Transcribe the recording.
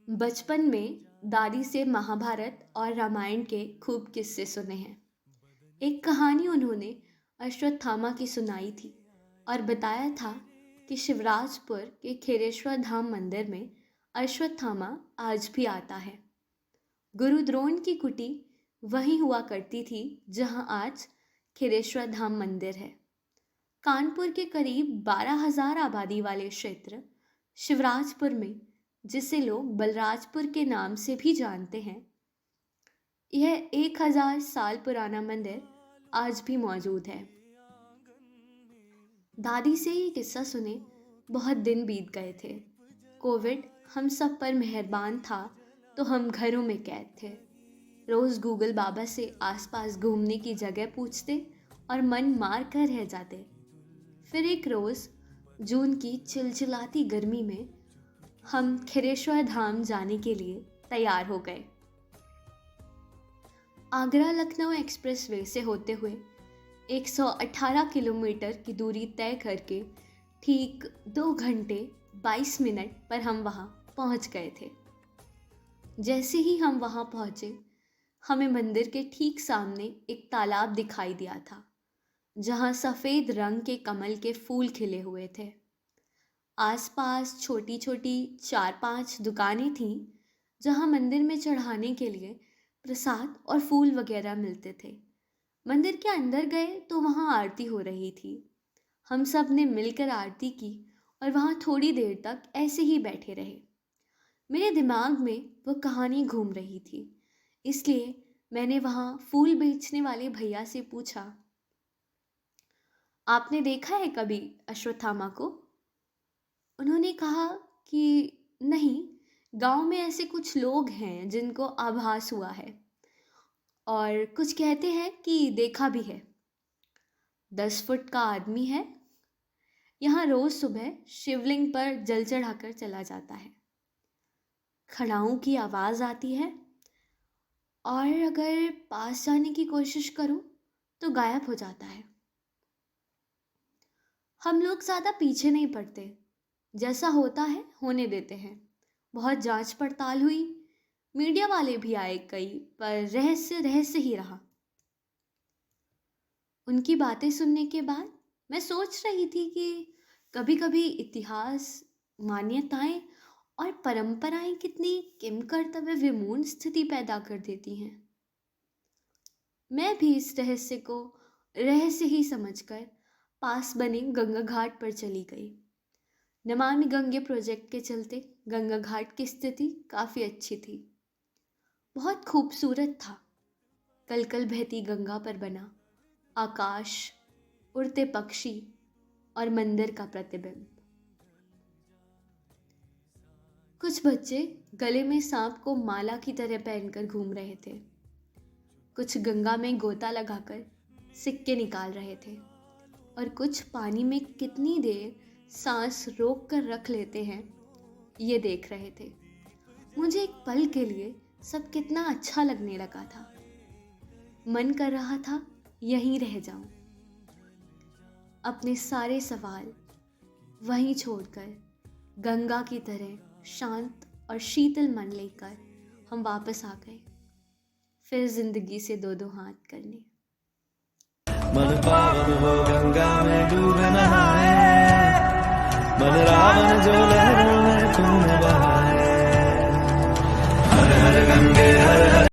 बचपन में दादी से महाभारत और रामायण के खूब किस्से सुने हैं। एक कहानी उन्होंने अश्वत्थामा की सुनाई थी और बताया था कि शिवराजपुर के खेरेश्वर धाम मंदिर में अश्वत्थामा आज भी आता है। गुरु द्रोण की कुटी वहीं हुआ करती थी जहां आज खेरेश्वर धाम मंदिर है। कानपुर के करीब 12,000 आबादी वाले क्षेत्र शिवराजपुर में, जिसे लोग बलराजपुर के नाम से भी जानते हैं, यह 1,000 साल पुराना मंदिर आज भी मौजूद है। दादी से ये किस्सा सुने बहुत दिन बीत गए थे। कोविड हम सब पर मेहरबान था तो हम घरों में कैद थे। रोज़ गूगल बाबा से आसपास घूमने की जगह पूछते और मन मार कर रह जाते। फिर एक रोज़ जून की चिलचिलाती गर्मी में हम खेरेश्वर धाम जाने के लिए तैयार हो गए। आगरा लखनऊ एक्सप्रेसवे से होते हुए 118 किलोमीटर की दूरी तय करके ठीक 2 घंटे 22 मिनट पर हम वहाँ पहुँच गए थे। जैसे ही हम वहाँ पहुँचे, हमें मंदिर के ठीक सामने एक तालाब दिखाई दिया था, जहाँ सफ़ेद रंग के कमल के फूल खिले हुए थे। आसपास छोटी छोटी 4-5 दुकानें थीं, जहाँ मंदिर में चढ़ाने के लिए प्रसाद और फूल वगैरह मिलते थे। मंदिर के अंदर गए तो वहाँ आरती हो रही थी। हम सब ने मिलकर आरती की और वहाँ थोड़ी देर तक ऐसे ही बैठे रहे। मेरे दिमाग में वो कहानी घूम रही थी, इसलिए मैंने वहाँ फूल बेचने वाले भैया से पूछा, आपने देखा है कभी अश्वत्थामा को? उन्होंने कहा कि नहीं, गांव में ऐसे कुछ लोग हैं जिनको आभास हुआ है और कुछ कहते हैं कि देखा भी है। 10 फुट का आदमी है, यहाँ रोज सुबह शिवलिंग पर जल चढ़ाकर चला जाता है। खड़ाऊं की आवाज़ आती है और अगर पास जाने की कोशिश करूं तो गायब हो जाता है। हम लोग ज़्यादा पीछे नहीं पड़ते, जैसा होता है होने देते हैं। बहुत जांच पड़ताल हुई, मीडिया वाले भी आए कई, पर रहस्य ही रहा। उनकी बातें सुनने के बाद मैं सोच रही थी कि कभी कभी इतिहास, मान्यताएं और परंपराएं कितनी किंकर्तव्य विमूढ़ स्थिति पैदा कर देती हैं। मैं भी इस रहस्य को रहस्य ही समझकर पास बने गंगा घाट पर चली गई। नमामि गंगे प्रोजेक्ट के चलते गंगा घाट की स्थिति काफ़ी अच्छी थी। बहुत खूबसूरत था। कल कल बहती गंगा पर बना आकाश, उड़ते पक्षी और मंदिर का प्रतिबिंब। कुछ बच्चे गले में सांप को माला की तरह पहनकर घूम रहे थे। कुछ गंगा में गोता लगाकर सिक्के निकाल रहे थे और कुछ पानी में कितनी देर सांस रोक कर रख लेते हैं, ये देख रहे थे। मुझे एक पल के लिए सब कितना अच्छा लगने लगा था। मन कर रहा था यहीं रह जाऊं। अपने सारे सवाल वहीं छोड़कर गंगा की तरह शांत और शीतल मन लेकर हम वापस आ गए, फिर जिंदगी से 2-2 हाथ करने। मन पावन हो गंगा में डूब नहाए, मन रावण जो लहरों में खून बहाए।